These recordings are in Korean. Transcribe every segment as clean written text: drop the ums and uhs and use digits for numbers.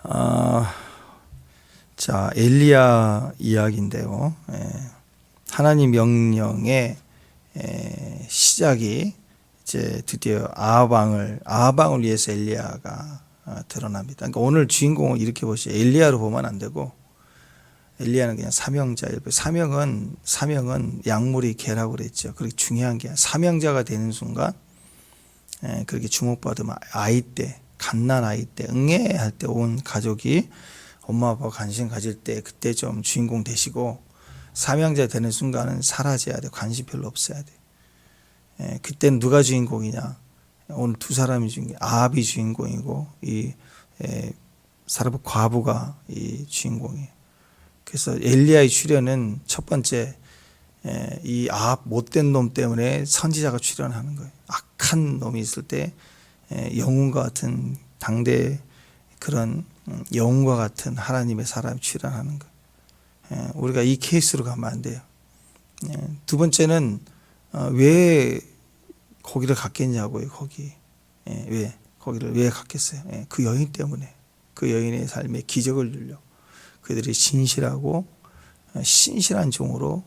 아, 자, 엘리야 이야기인데요. 하나님 명령의 시작이 이제 드디어 아합 왕을 위해서 엘리야가 드러납니다. 그러니까 오늘 주인공을 이렇게 보시죠. 엘리야로 보면 안 되고, 엘리야는 그냥 사명자예요. 사명은 약물이 개라고 그랬죠. 그렇게 중요한 게 사명자가 되는 순간 그렇게 주목받으면 아이 때, 갓난 아이 때, 응애할 때 온 가족이 엄마 아빠 관심 가질 때 그때 좀 주인공 되시고, 사명자 되는 순간은 사라져야 돼. 관심 별로 없어야 돼. 그때는 누가 주인공이냐? 오늘 두 사람이 아합이 주인공이고 이 사람 과부가 이 주인공이에요. 그래서 엘리야의 출현은 첫 번째 이 아합 못된 놈 때문에 선지자가 출현하는 거예요. 악한 놈이 있을 때 영웅과 같은 당대 그런 영웅과 같은 하나님의 사람이 출현하는 거예요. 우리가 이 케이스로 가면 안 돼요. 두 번째는 왜 거기를 갔겠냐고요. 왜 거기를 왜 갔겠어요? 그 여인 때문에, 그 여인의 삶에 기적을 누려 그들이 신실한 종으로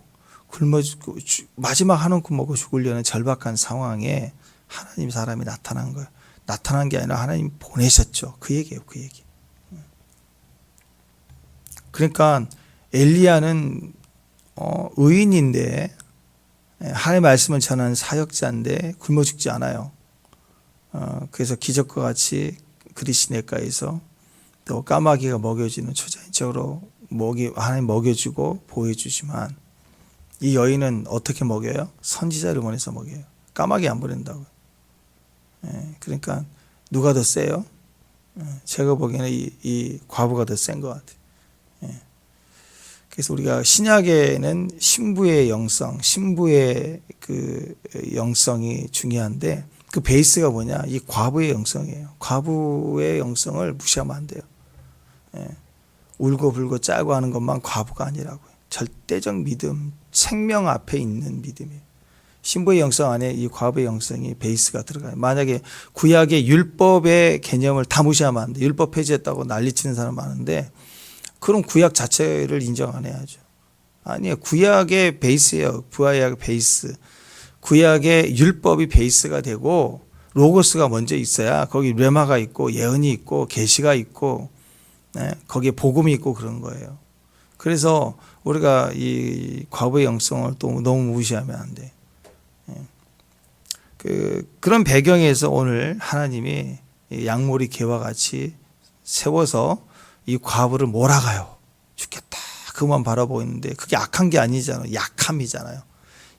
굶어 죽고 마지막 한 움큼 먹고 죽으려는 절박한 상황에 하나님 사람이 나타난 거예요. 나타난 게 아니라 하나님 보내셨죠. 그 얘기예요. 그 얘기. 그러니까 엘리야는 의인인데 하나님의 말씀을 전하는 사역자인데 굶어 죽지 않아요. 그래서 기적과 같이 그리시네가에서 또 까마귀가 먹여주는 초자연적으로 하나님 먹여주고 보여주지만, 이 여인은 어떻게 먹여요? 선지자를 보내서 먹여요. 까마귀 안 보낸다고요. 그러니까 누가 더 세요? 제가 보기에는 이 과부가 더 센 것 같아요. 그래서 우리가 신약에는 신부의 영성이 중요한데, 그 베이스가 뭐냐? 이 과부의 영성이에요. 과부의 영성을 무시하면 안 돼요. 울고불고 짜고 하는 것만 과부가 아니라고요. 절대적 믿음, 생명 앞에 있는 믿음이에요. 신부의 영성 안에 이 과부의 영성이 베이스가 들어가요. 만약에 구약의 율법의 개념을 다 무시하면 안 돼요. 율법 폐지했다고 난리치는 사람 많은데, 그럼 구약 자체를 인정 안 해야죠. 아니에요. 구약의 베이스예요. 구약의 베이스. 구약의 율법이 베이스가 되고 로고스가 먼저 있어야 거기 레마가 있고 예언이 있고 계시가 있고 거기에 복음이 있고 그런 거예요. 그래서 우리가 이 과부의 영성을 또 너무 무시하면 안 돼. 그런 배경에서 오늘 하나님이 양모리 개와 같이 세워서 이 과부를 몰아가요. 죽겠다. 그만 바라보고 있는데 그게 악한 게 아니잖아요. 약함이잖아요.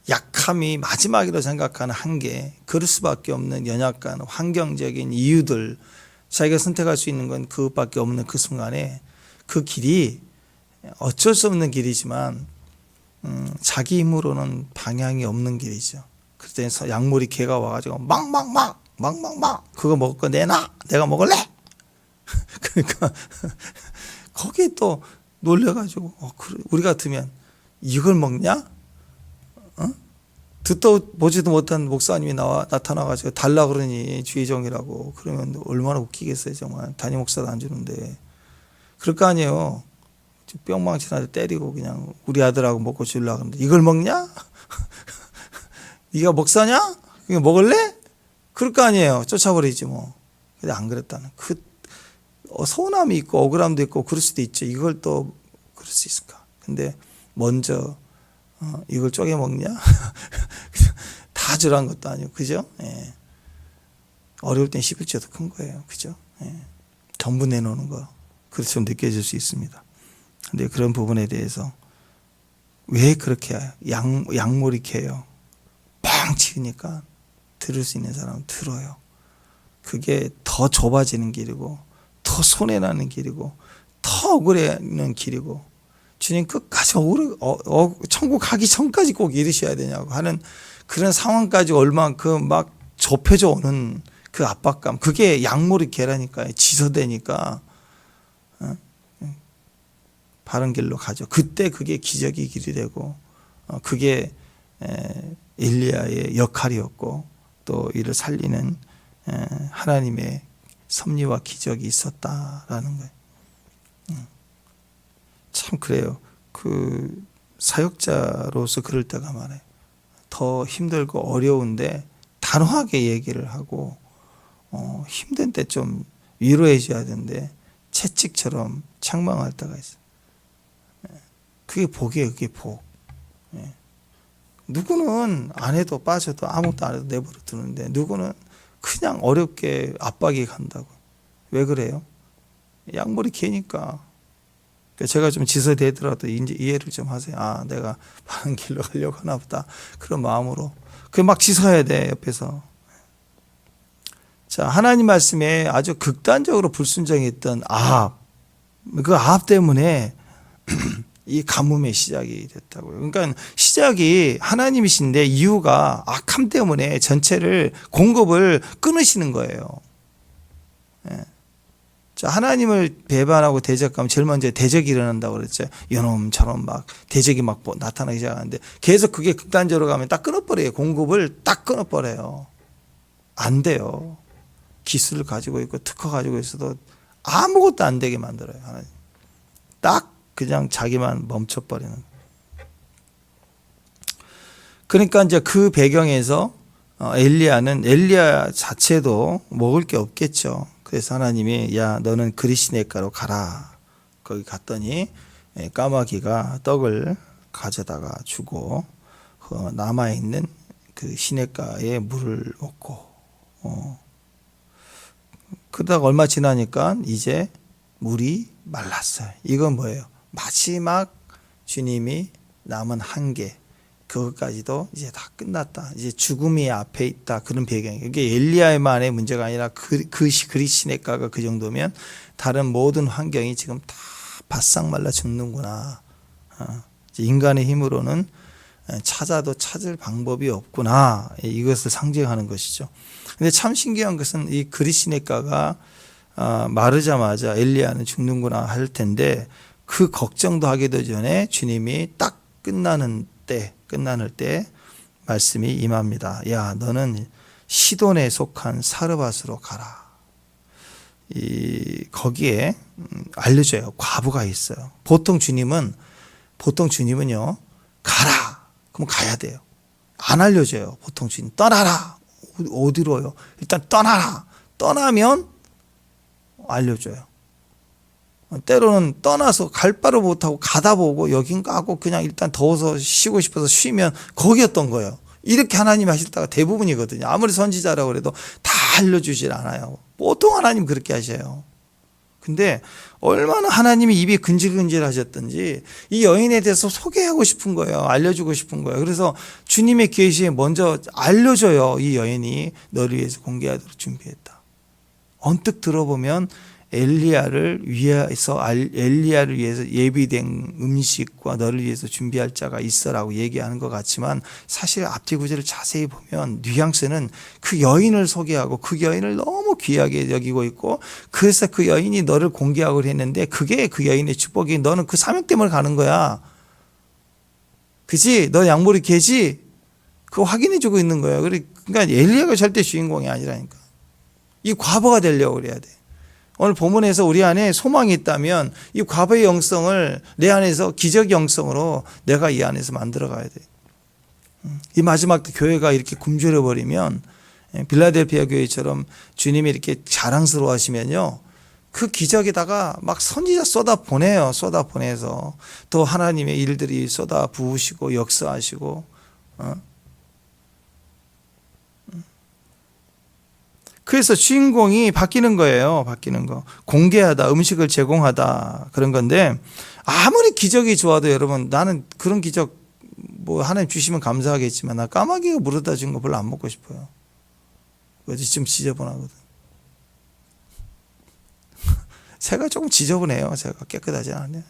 약함이 마지막이라고 생각하는 한계, 그럴 수밖에 없는 연약한 환경적인 이유들, 자기가 선택할 수 있는 건 그것밖에 없는 그 순간에 그 길이 어쩔 수 없는 길이지만 자기 힘으로는 방향이 없는 길이죠. 그때서 양모리 개가 와가지고 막 그거 먹을 거 내놔, 내가 먹을래. 그러니까 거기에 또 놀래가지고 우리 같으면 이걸 먹냐? 듣도 보지도 못한 목사님이 나타나가지고 달라 그러니 주의종이라고 그러면 얼마나 웃기겠어요. 정말 단임 목사도 안 주는데. 그럴 거 아니에요. 뿅망치나도 때리고 그냥 우리 아들하고 먹고 주려고 하는데 이걸 먹냐? 네가 목사냐? 이거 먹을래? 그럴 거 아니에요. 쫓아버리지 뭐. 근데 안 그랬다는 서운함이 있고 억울함도 있고 그럴 수도 있죠. 이걸 또 그럴 수 있을까? 근데 먼저 이걸 쪼개 먹냐? 다 주란 것도 아니고, 그죠? 어려울 땐 11조도 큰 거예요. 그죠? 전부 내놓는 거. 그렇게 좀 느껴질 수 있습니다. 근데 그런 부분에 대해서 왜 그렇게 양모리케요? 뻥 치니까 들을 수 있는 사람은 들어요. 그게 더 좁아지는 길이고, 더 손해나는 길이고, 더 억울해하는 길이고, 주님 끝까지 천국 가기 전까지 꼭 이르셔야 되냐고 하는 그런 상황까지 얼만큼 막 좁혀져 오는 그 압박감, 그게 양모리 개라니까요. 지서대니까 바른 길로 가죠. 그때 그게 기적의 길이 되고 그게 엘리야의 역할이었고 또 이를 살리는 하나님의 섭리와 기적이 있었다라는 거예요. 참 그래요. 그 사역자로서 그럴 때가 많아요. 더 힘들고 어려운데 단호하게 얘기를 하고 힘든 때 좀 위로해 줘야 되는데 채찍처럼 책망할 때가 있어요. 그게 복이에요. 그게 복. 누구는 안 해도 빠져도 아무것도 안 해도 내버려 두는데 누구는 그냥 어렵게 압박이 간다고. 왜 그래요? 양머리 개니까. 제가 좀 지서되더라도 이제 이해를 좀 하세요. 아, 내가 바른 길로 가려고 하나 보다. 그런 마음으로. 그 막 지서야 돼, 옆에서. 자, 하나님 말씀에 아주 극단적으로 불순종했던 아합. 그 아합 때문에 이 가뭄의 시작이 됐다고요. 그러니까 시작이 하나님이신데 이유가 악함 때문에 전체를 공급을 끊으시는 거예요. 자, 하나님을 배반하고 대적하면 제일 먼저 대적이 일어난다고 그랬죠. 요놈처럼 막 대적이 막 나타나기 시작하는데 계속 그게 극단적으로 가면 딱 끊어버려요. 공급을 딱 끊어버려요. 안 돼요. 기술을 가지고 있고 특허 가지고 있어도 아무것도 안 되게 만들어요. 하나님. 딱 그냥 자기만 멈춰버리는. 그러니까 이제 그 배경에서 엘리야 자체도 먹을 게 없겠죠. 그래서 하나님이 야 너는 그리시네가로 가라. 거기 갔더니 까마귀가 떡을 가져다가 주고 남아있는 그 시냇가에 물을 먹고 그러다가 얼마 지나니까 이제 물이 말랐어요. 이건 뭐예요? 마지막 주님이 남은 한계 그것까지도 이제 다 끝났다. 이제 죽음이 앞에 있다. 그런 배경이에요. 이게 엘리야만의 문제가 아니라 그리시네가가 그 정도면 다른 모든 환경이 지금 다 바싹 말라 죽는구나. 인간의 힘으로는 찾아도 찾을 방법이 없구나. 이것을 상징하는 것이죠. 근데 참 신기한 것은 이 그리시네가가 마르자마자 엘리야는 죽는구나 할 텐데 그 걱정도 하기도 전에 주님이 딱 끝나는 때 말씀이 임합니다. 야 너는 시돈에 속한 사르밧으로 가라. 거기에 알려줘요. 과부가 있어요. 보통 주님은요 가라. 그럼 가야 돼요. 안 알려줘요. 보통 주님 떠나라. 어디로요? 일단 떠나라. 떠나면 알려줘요. 때로는 떠나서 갈 바를 못하고 가다 보고 여긴가 하고 그냥 일단 더워서 쉬고 싶어서 쉬면 거기였던 거예요. 이렇게 하나님 하실 때가 대부분이거든요. 아무리 선지자라고 그래도 다 알려주질 않아요. 보통 하나님 그렇게 하셔요. 근데 얼마나 하나님이 입이 근질근질 하셨던지 이 여인에 대해서 소개하고 싶은 거예요. 알려주고 싶은 거예요. 그래서 주님의 계시에 먼저 알려줘요. 이 여인이 너를 위해서 공개하도록 준비했다. 언뜻 들어보면 엘리야를 위해서 예비된 음식과 너를 위해서 준비할 자가 있어라고 얘기하는 것 같지만 사실 앞뒤 구절을 자세히 보면 뉘앙스는 그 여인을 소개하고 그 여인을 너무 귀하게 여기고 있고 그래서 그 여인이 너를 공개하고 했는데 그게 그 여인의 축복이 너는 그 사명 때문에 가는 거야. 그지? 너 양머리 개지? 그거 확인해 주고 있는 거야. 그러니까 엘리야가 절대 주인공이 아니라니까. 이 과부가 되려고 그래야 돼. 오늘 본문에서 우리 안에 소망이 있다면 이 과부의 영성을 내 안에서 기적 영성으로 내가 이 안에서 만들어 가야 돼. 이 마지막 때 교회가 이렇게 굶주려 버리면 빌라델피아 교회처럼 주님이 이렇게 자랑스러워 하시면요. 그 기적에다가 막 선지자 쏟아 보내서 또 하나님의 일들이 쏟아 부으시고 역사하시고 그래서 주인공이 바뀌는 거예요. 바뀌는 거. 공개하다, 음식을 제공하다 그런 건데 아무리 기적이 좋아도 여러분 나는 그런 기적 뭐 하나님 주시면 감사하겠지만 나 까마귀가 물어다 준 거 별로 안 먹고 싶어요. 어디 좀 지저분하거든. 새가 조금 지저분해요. 새가 깨끗하지 않아요.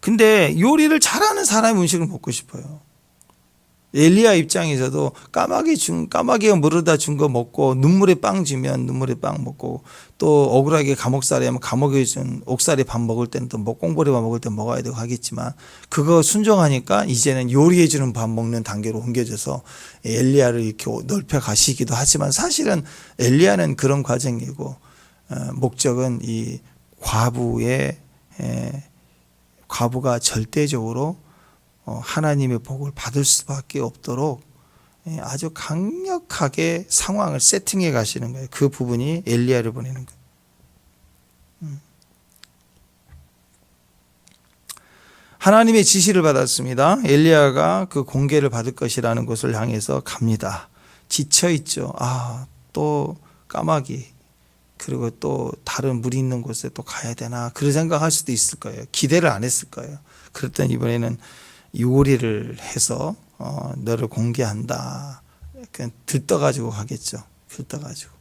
근데 요리를 잘하는 사람의 음식을 먹고 싶어요. 엘리야 입장에서도 까마귀가 물어다 준 거 먹고 눈물에 빵 주면 눈물에 빵 먹고 또 억울하게 감옥살이 하면 감옥에 준 옥살이 밥 먹을 때는 또 꽁보리밥 먹을 때 먹어야 되고 하겠지만 그거 순종하니까 이제는 요리해 주는 밥 먹는 단계로 옮겨져서 엘리야를 이렇게 넓혀 가시기도 하지만 사실은 엘리야는 그런 과정이고 목적은 이 과부가 절대적으로 하나님의 복을 받을 수밖에 없도록 아주 강력하게 상황을 세팅해 가시는 거예요. 그 부분이 엘리야를 보내는 거예요. 하나님의 지시를 받았습니다. 엘리야가 그 공개를 받을 것이라는 곳을 향해서 갑니다. 지쳐 있죠. 또 까마귀, 그리고 또 다른 물이 있는 곳에 또 가야 되나, 그런 생각할 수도 있을 거예요. 기대를 안 했을 거예요. 그랬더니 이번에는 요리를 해서 너를 공개한다. 그냥 들떠가지고 가겠죠. 들떠가지고.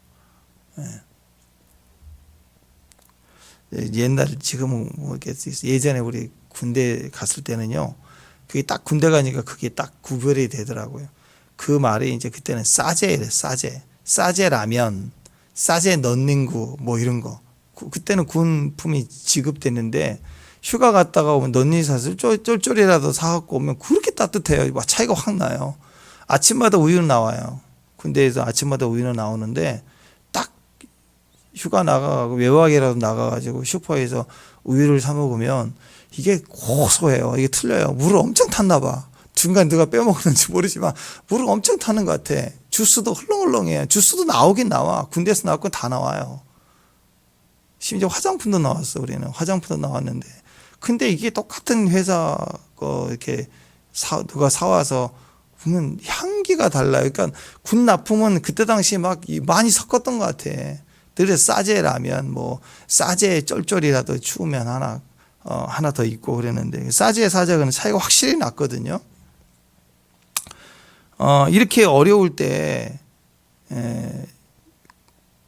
옛날 지금은 모르겠어요. 예전에 우리 군대 갔을 때는요, 그게 딱 군대 가니까 그게 딱 구별이 되더라고요. 그 말이 이제 그때는 싸제래, 싸제라면, 싸제 넣는구 뭐 이런 거. 그때는 군품이 지급됐는데 휴가 갔다가 오면 넣는사슬 쫄쫄이라도 사갖고 오면 그렇게 따뜻해요. 차이가 확 나요. 아침마다 우유는 나와요. 군대에서 아침마다 우유는 나오는데 딱 휴가 나가고 외박이라도 나가가지고 슈퍼에서 우유를 사 먹으면 이게 고소해요. 이게 틀려요. 물을 엄청 탔나 봐. 중간 누가 빼먹었는지 모르지만 물을 엄청 타는 것 같아. 주스도 헐렁헐렁해요. 주스도 나오긴 나와. 군대에서 나올 건 다 나와요. 심지어 화장품도 나왔어. 우리는 화장품도 나왔는데, 근데 이게 똑같은 회사 거 이렇게 누가 사와서 보면 향기가 달라요. 그러니까 군 납품은 그때 당시에 막 많이 섞었던 것 같아. 늘 싸제 라면, 뭐 싸제 쫄쫄이라도 추우면 하나 더 있고 그랬는데, 싸제 사제는 차이가 확실히 났거든요. 이렇게 어려울 때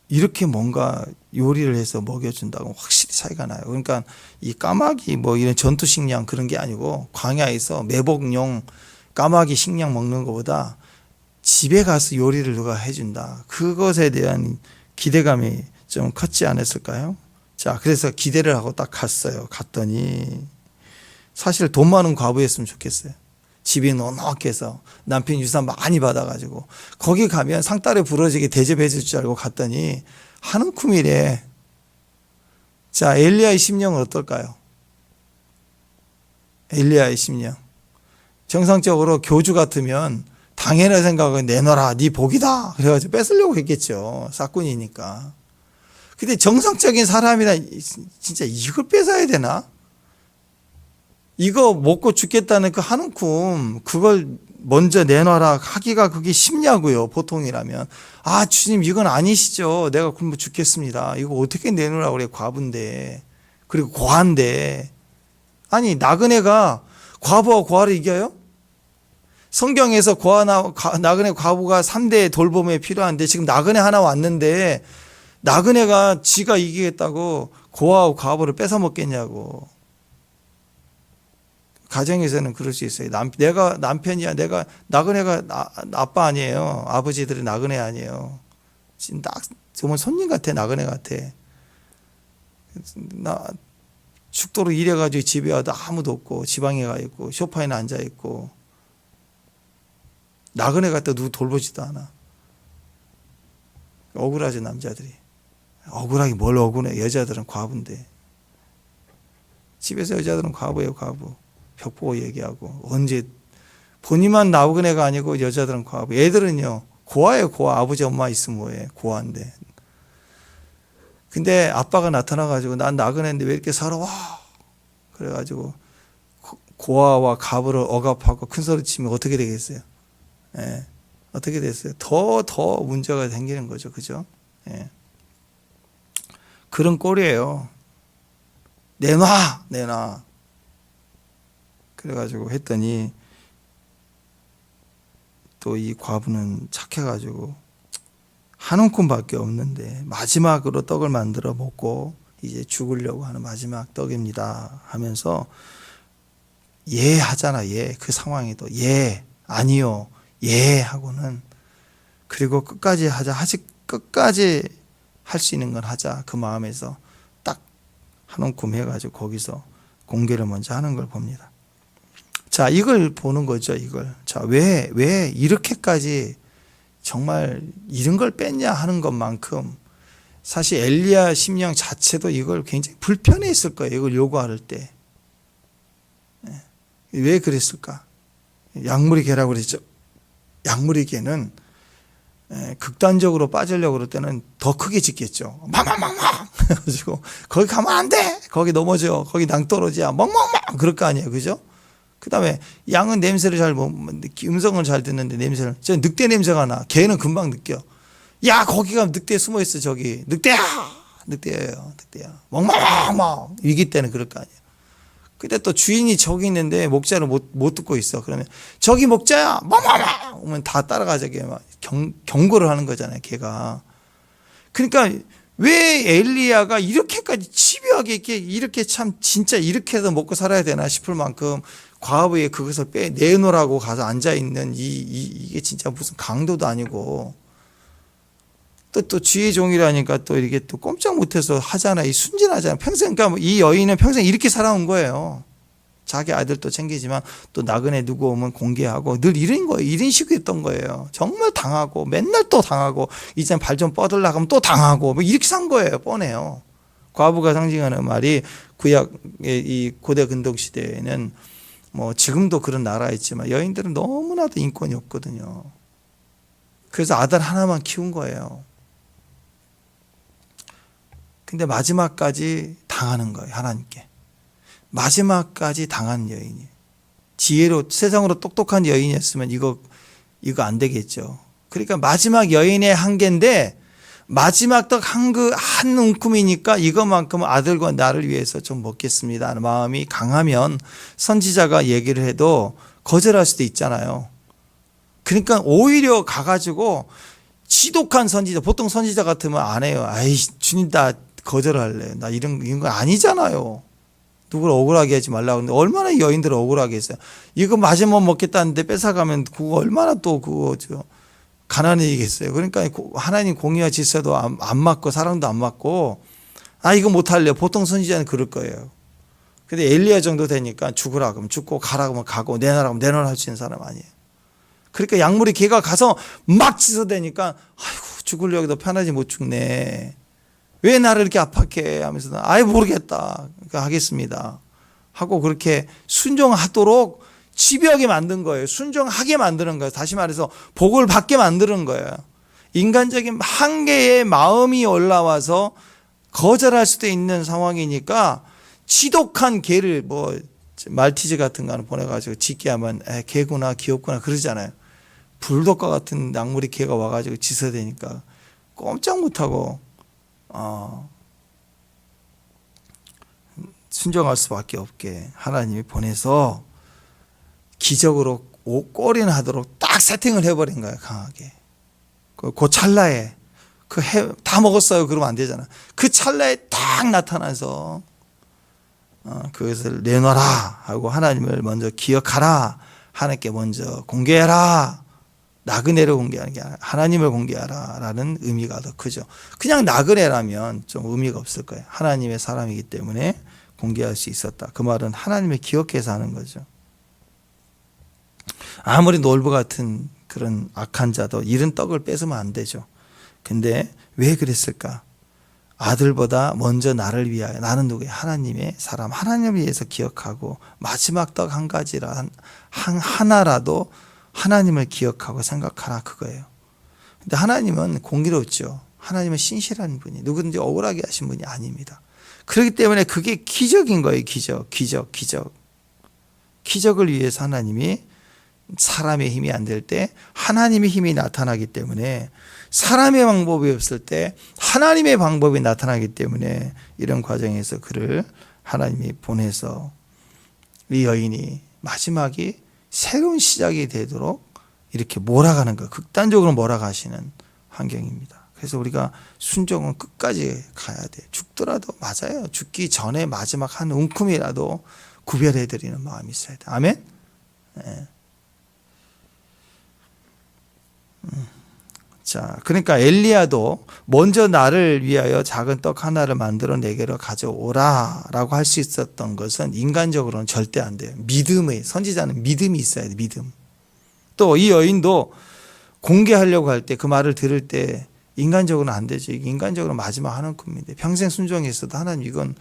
이렇게 뭔가 요리를 해서 먹여준다고 확실히 차이가 나요. 그러니까 이 까마귀 뭐 이런 전투 식량 그런 게 아니고, 광야에서 매복용 까마귀 식량 먹는 것보다 집에 가서 요리를 누가 해준다, 그것에 대한 기대감이 좀 컸지 않았을까요? 자, 그래서 기대를 하고 딱 갔어요. 갔더니 사실 돈 많은 과부였으면 좋겠어요. 집이 넉넉해서 남편 유산 많이 받아가지고 거기 가면 상따레 부러지게 대접해 줄 줄 알고 갔더니 한 움큼이래. 자, 엘리야의 심령은 어떨까요? 엘리야의 심령. 정상적으로 교주 같으면 당연한 생각은 내놔라, 네 복이다 그래가지고 뺏으려고 했겠죠. 싹군이니까. 근데 정상적인 사람이라 진짜 이걸 뺏어야 되나? 이거 먹고 죽겠다는 그 한 움큼 그걸 먼저 내놔라 하기가 그게 쉽냐고요. 보통이라면. 주님 이건 아니시죠. 내가 굶어 죽겠습니다. 이거 어떻게 내놓으라고 그래. 과부인데, 그리고 고아인데. 아니, 나그네가 과부와 고아를 이겨요? 성경에서 나그네 과부가 3대 돌봄에 필요한데 지금 나그네 하나 왔는데 나그네가 지가 이기겠다고 고아와 과부를 뺏어 먹겠냐고. 가정에서는 그럴 수 있어요. 내가 남편이야. 내가 나그네가 아빠 아니에요. 아버지들이 나그네 아니에요. 지금 딱 정말 손님 같아. 나그네 같아. 나 축도로 일해가지고 집에 와도 아무도 없고 지방에 가 있고 소파에 앉아 있고 나그네 같다 누구 돌보지도 않아. 억울하죠, 남자들이. 억울하게 뭘 억울해. 여자들은 과부인데. 집에서 여자들은 과부예요, 과부. 벽 보고 얘기하고. 언제 본인만 나그네가 아니고 여자들은 과부. 애들은요 고아예요. 고아. 아버지 엄마 있으면 뭐해. 고아인데. 근데 아빠가 나타나가지고 난 나그네인데 왜 이렇게 살아와. 그래가지고 고아와 과부를 억압하고 큰 소리 치면 어떻게 되겠어요? 예. 어떻게 됐어요? 더 문제가 생기는 거죠. 그죠? 예. 그런 꼴이에요. 내놔. 그래가지고 했더니 또 이 과부는 착해가지고 한 움큼밖에 없는데 마지막으로 떡을 만들어 먹고 이제 죽으려고 하는 마지막 떡입니다 하면서 예 하잖아. 예. 그 상황에도 예 아니요 예 하고는, 그리고 끝까지 하자. 끝까지 할 수 있는 건 하자. 그 마음에서 딱 한 움큼 해가지고 거기서 공개를 먼저 하는 걸 봅니다. 자, 이걸 보는 거죠. 이걸. 자, 왜 이렇게까지 정말 이런 걸 뺐냐 하는 것만큼 사실 엘리야 심령 자체도 이걸 굉장히 불편해했을 거예요. 이걸 요구할 때. 왜 그랬을까? 약물이 개라고 그랬죠. 약물이 개는 극단적으로 빠지려고 그럴 때는 더 크게 짓겠죠. 망망망망 그래가지고 거기 가면 안 돼. 거기 넘어져. 거기 낭떠러지야. 멍멍멍 그럴 거 아니에요. 그죠? 그 다음에 양은 냄새를 음성을 잘 듣는데 냄새를, 저 늑대 냄새가 나. 개는 금방 느껴. 야, 거기가 늑대 숨어 있어. 저기 늑대야. 늑대예요. 늑대야. 멍멍멍 위기 때는 그럴 거 아니에요. 근데 또 주인이 저기 있는데 목자를 못 듣고 있어. 그러면 저기 목자야. 멍멍멍 오면 다 따라가자게 막 경고를 하는 거잖아요. 걔가. 그러니까 왜 엘리야가 이렇게까지 집요하게 이렇게 참 진짜 이렇게 해서 먹고 살아야 되나 싶을 만큼 과부에 그것을 내놓으라고 가서 앉아 있는 이게 진짜 무슨 강도도 아니고, 또 주의 종이라니까 또 이렇게 또 꼼짝 못해서 하잖아. 이 순진하잖아. 평생, 그러니까 이 여인은 평생 이렇게 살아온 거예요. 자기 아들도 챙기지만 또 나그네 누구 오면 공개하고 늘 이런 거예요. 이런 식이었던 거예요. 정말 당하고 맨날 또 당하고 이제 발 좀 뻗으려고 하면 또 당하고 뭐 이렇게 산 거예요. 뻔해요. 과부가 상징하는 말이 구약의 이 고대 근동 시대에는 뭐 지금도 그런 나라였지만 여인들은 너무나도 인권이 없거든요. 그래서 아들 하나만 키운 거예요. 근데 마지막까지 당하는 거예요. 하나님께. 마지막까지 당한 여인이. 지혜로 세상으로 똑똑한 여인이었으면 이거 안 되겠죠. 그러니까 마지막 여인의 한계인데 마지막 떡 한 움큼이니까 이것만큼은 아들과 나를 위해서 좀 먹겠습니다 하는 마음이 강하면 선지자가 얘기를 해도 거절할 수도 있잖아요. 그러니까 오히려 가가지고 지독한 선지자, 보통 선지자 같으면 안 해요. 아이 주님 나 거절할래. 나 이런 거 아니잖아요. 누구를 억울하게 하지 말라고 하는데 얼마나 여인들을 억울하게 했어요. 이거 마지막 먹겠다는데 뺏어가면 그거 얼마나 또 그거 가난해지겠어요. 그러니까 하나님 공의와 질서도 안 맞고 사랑도 안 맞고 이거 못할래요. 보통 선지자는 그럴 거예요. 근데 엘리야 정도 되니까 죽으라 그러면 죽고 가라 그러면 가고 내놔라 그러면 내놔라 할 수 있는 사람 아니에요. 그러니까 약물이 걔가 가서 막 짖어대니까 아이고 죽으려고도 편하지 못 죽네. 왜 나를 이렇게 압박해 하면서 모르겠다. 그러니까 하겠습니다. 하고 그렇게 순종하도록 집요하게 만든 거예요. 순종하게 만드는 거예요. 다시 말해서 복을 받게 만드는 거예요. 인간적인 한계의 마음이 올라와서 거절할 수도 있는 상황이니까 지독한 개를 말티즈 같은 거는 보내가지고 짖게 하면 개구나 귀엽구나 그러잖아요. 불독과 같은 약물이 개가 와가지고 짖어대니까 꼼짝 못하고 순종할 수밖에 없게 하나님이 보내서 기적으로 꼴이나 하도록 딱 세팅을 해버린 거예요. 강하게. 그 찰나에 다 먹었어요. 그러면 안 되잖아. 그 찰나에 딱 나타나서 그것을 내놔라 하고 하나님을 먼저 기억하라. 하나님께 먼저 공개해라. 나그네를 공개하는 게 아니라 하나님을 공개하라 라는 의미가 더 크죠. 그냥 나그네라면 좀 의미가 없을 거예요. 하나님의 사람이기 때문에 공개할 수 있었다. 그 말은 하나님을 기억해서 하는 거죠. 아무리 놀부 같은 그런 악한 자도 이런 떡을 뺏으면 안 되죠. 근데 왜 그랬을까? 아들보다 먼저 나를 위하여, 나는 누구예요? 하나님의 사람, 하나님을 위해서 기억하고 마지막 떡 한 가지라 하나라도 하나님을 기억하고 생각하라 그거예요. 근데 하나님은 공의롭죠. 하나님은 신실한 분이 누구든지 억울하게 하신 분이 아닙니다. 그렇기 때문에 그게 기적인 거예요. 기적을 위해서 하나님이 사람의 힘이 안 될 때 하나님의 힘이 나타나기 때문에, 사람의 방법이 없을 때 하나님의 방법이 나타나기 때문에 이런 과정에서 그를 하나님이 보내서 이 여인이 마지막이 새로운 시작이 되도록 이렇게 몰아가는 거, 극단적으로 몰아가시는 환경입니다. 그래서 우리가 순종은 끝까지 가야 돼. 죽더라도 맞아요. 죽기 전에 마지막 한 움큼이라도 구별해드리는 마음이 있어야 돼. 아멘? 네. 자, 그러니까 엘리야도 먼저 나를 위하여 작은 떡 하나를 만들어 내게로 가져오라 라고 할 수 있었던 것은 인간적으로는 절대 안 돼요. 선지자는 믿음이 있어야 돼. 믿음. 또 이 여인도 공개하려고 할 때, 그 말을 들을 때 인간적으로는 안 되죠. 인간적으로 마지막 한 움큼인데 평생 순종했어도 하나님 이건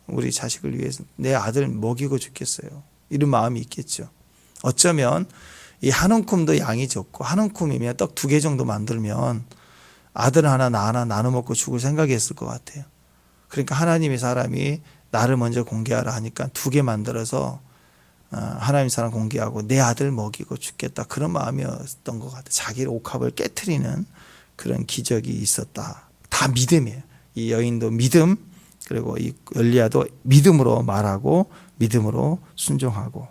우리 자식을 위해서 내 아들 먹이고 죽겠어요. 이런 마음이 있겠죠. 어쩌면 이 한 움큼도 양이 적고 한 움큼이면 떡 2개 정도 만들면 아들 하나 나 하나 나눠 먹고 죽을 생각이었을 것 같아요. 그러니까 하나님의 사람이 나를 먼저 공개하라 하니까 2개 만들어서 하나님 사람 공개하고 내 아들 먹이고 죽겠다 그런 마음이었던 것 같아요. 자기의 옥합을 깨트리는 그런 기적이 있었다. 다 믿음이에요. 이 여인도 믿음, 그리고 이 엘리야도 믿음으로 말하고 믿음으로 순종하고.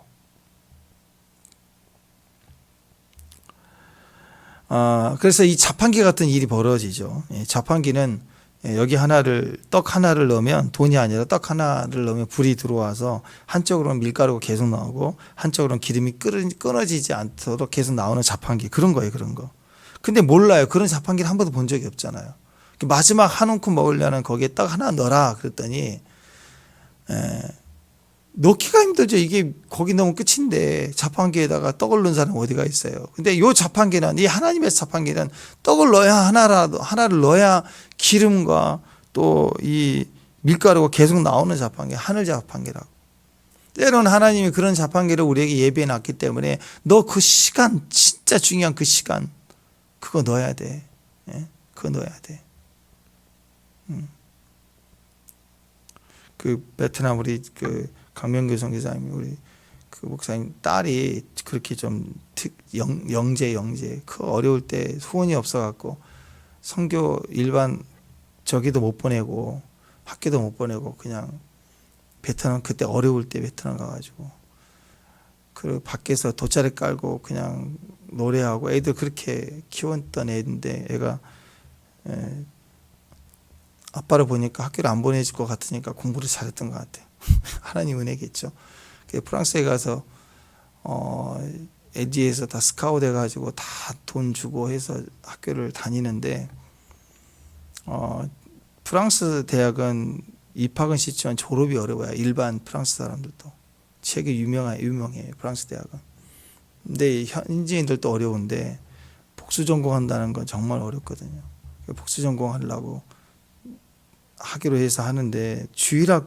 그래서 이 자판기 같은 일이 벌어지죠. 자판기는 여기 떡 하나를 넣으면 돈이 아니라 떡 하나를 넣으면 불이 들어와서 한쪽으로는 밀가루가 계속 나오고 한쪽으로는 기름이 끊어지지 않도록 계속 나오는 자판기. 그런 거예요, 그런 거. 근데 몰라요. 그런 자판기를 한 번도 본 적이 없잖아요. 마지막 한 움큼 먹으려는 거기에 떡 하나 넣어라 그랬더니 넣기가 힘들죠. 이게 거기 넣으면 끝인데 자판기에다가 떡을 넣은 사람은 어디가 있어요. 근데 이 자판기는, 이 하나님의 자판기는 떡을 넣어야 하나를 넣어야 기름과 또 이 밀가루가 계속 나오는 자판기, 하늘 자판기라고. 때로는 하나님이 그런 자판기를 우리에게 예비해 놨기 때문에 너 그 시간, 진짜 중요한 그 시간 그거 넣어야 돼. 그거 넣어야 돼. 그 베트남 우리 그 강명규 선교사님, 우리 그 목사님 딸이 그렇게 좀 영재 그 어려울 때 후원이 없어갖고 선교 일반 저기도 못 보내고 학교도 못 보내고 그냥 베트남, 그때 어려울 때 베트남 가가지고 그 밖에서 돗자리 깔고 그냥 노래하고 애들 그렇게 키웠던 애인데 애가 아빠를 보니까 학교를 안 보내줄 것 같으니까 공부를 잘했던 것 같아요. 하나님 은혜겠죠. 프랑스에 가서 에디에서 다 스카우트 해가지고 다 돈 주고 해서 학교를 다니는데 프랑스 대학은 입학은 쉽지만 졸업이 어려워요. 일반 프랑스 사람들도. 되게 유명해요. 프랑스 대학은. 근데 현지인들도 어려운데 복수 전공한다는 건 정말 어렵거든요. 복수 전공하려고 하기로 해서 하는데 주일날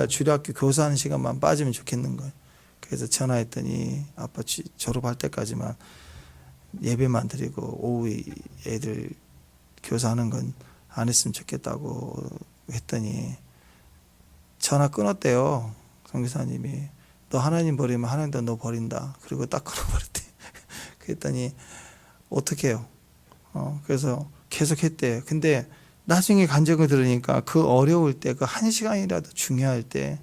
주일학교 교사하는 시간만 빠지면 좋겠는 거예요. 그래서 전화했더니 아빠 졸업할 때까지만 예배만 드리고 오후 애들 교사하는 건 안 했으면 좋겠다고 했더니 전화 끊었대요. 선교사님이. 너 하나님 버리면 하나님도 너 버린다. 그리고 딱 끊어버렸대. 그랬더니 어떻게 해요? 그래서 계속 했대. 근데 나중에 간증을 들으니까 그 어려울 때, 그 한 시간이라도 중요할 때,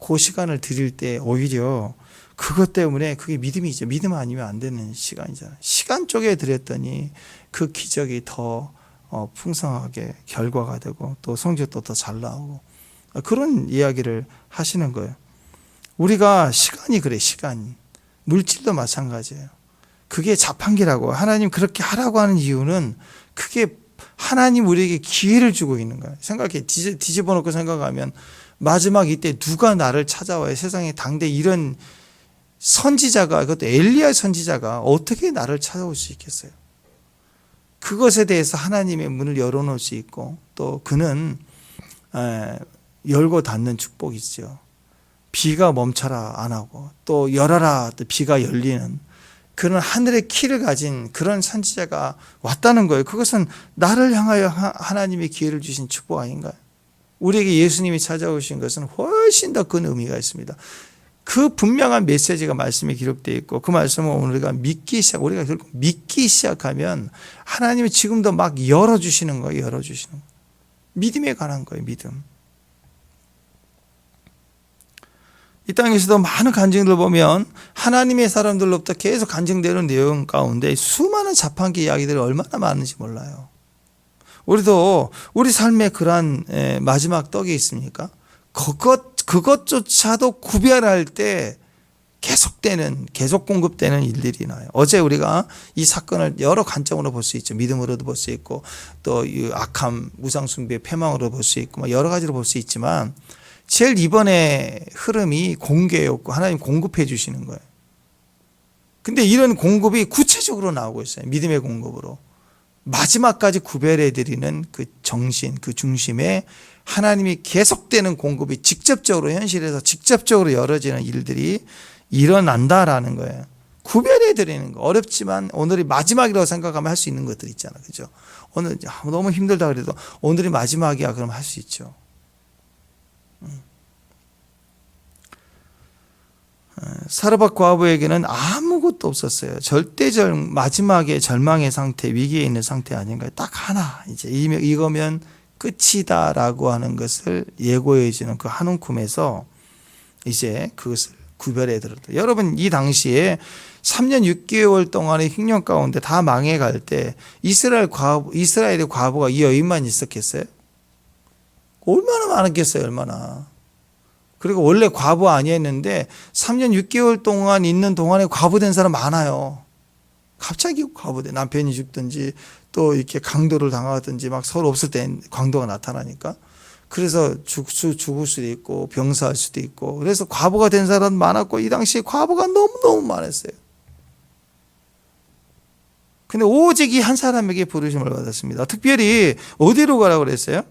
그 시간을 드릴 때 오히려 그것 때문에 그게 믿음이죠. 믿음 아니면 안 되는 시간이잖아요. 시간 쪽에 드렸더니 그 기적이 더 풍성하게 결과가 되고 또 성적도 더 잘 나오고 그런 이야기를 하시는 거예요. 우리가 시간이 그래, 시간. 물질도 마찬가지예요. 그게 자판기라고. 하나님 그렇게 하라고 하는 이유는 그게 하나님 우리에게 기회를 주고 있는 거예요. 생각해. 뒤집어 놓고 생각하면 마지막 이때 누가 나를 찾아와요. 세상에 당대 이런 선지자가, 그것도 엘리야 선지자가 어떻게 나를 찾아올 수 있겠어요? 그것에 대해서 하나님의 문을 열어놓을 수 있고 또 그는 열고 닫는 축복이 있죠. 비가 멈춰라 안 하고 또 열어라 또 비가 열리는 그런 하늘의 키를 가진 그런 선지자가 왔다는 거예요. 그것은 나를 향하여 하나님의 기회를 주신 축복 아닌가요? 우리에게 예수님이 찾아오신 것은 훨씬 더 큰 의미가 있습니다. 그 분명한 메시지가 말씀에 기록되어 있고 그 말씀을 우리가 우리가 결국 믿기 시작하면 하나님이 지금도 막 열어주시는 거예요. 열어주시는 거예요. 믿음에 관한 거예요. 믿음. 이 땅에서도 많은 간증들 보면 하나님의 사람들로부터 계속 간증되는 내용 가운데 수많은 자판기 이야기들이 얼마나 많은지 몰라요. 우리도 우리 삶에 그러한 마지막 떡이 있습니까? 그것조차도 구별할 때 계속 공급되는 일들이 나요. 어제 우리가 이 사건을 여러 관점으로 볼 수 있죠. 믿음으로도 볼 수 있고 또 이 악함, 우상숭배의 패망으로 볼 수 있고 여러 가지로 볼 수 있지만 제일 이번에 흐름이 공개였고 하나님 공급해 주시는 거예요. 근데 이런 공급이 구체적으로 나오고 있어요. 믿음의 공급으로. 마지막까지 구별해 드리는 그 정신, 그 중심에 하나님이 계속되는 공급이 직접적으로 현실에서 직접적으로 열어지는 일들이 일어난다라는 거예요. 구별해 드리는 거. 어렵지만 오늘이 마지막이라고 생각하면 할 수 있는 것들 있잖아. 그죠? 오늘 너무 힘들다 그래도 오늘이 마지막이야. 그럼 할 수 있죠. 사르밧 과부에게는 아무것도 없었어요. 마지막에 절망의 상태, 위기에 있는 상태 아닌가요? 딱 하나. 이제 이거면 끝이다라고 하는 것을 예고해 주는 그 한 움큼에서 이제 그것을 구별해 들었다. 여러분, 이 당시에 3년 6개월 동안의 흉년 가운데 다 망해 갈 때 이스라엘의 과부가 이 여인만 있었겠어요? 얼마나 많았겠어요, 얼마나. 그리고 원래 과부 아니었는데 3년 6개월 동안 있는 동안에 과부된 사람 많아요. 갑자기 과부돼. 남편이 죽든지 또 이렇게 강도를 당하든지 막 서로 없을 때 강도가 나타나니까. 그래서 죽을 수도 있고 병사할 수도 있고. 그래서 과부가 된 사람 많았고 이 당시에 과부가 너무너무 많았어요. 근데 오직 이 한 사람에게 부르심을 받았습니다. 특별히 어디로 가라고 그랬어요?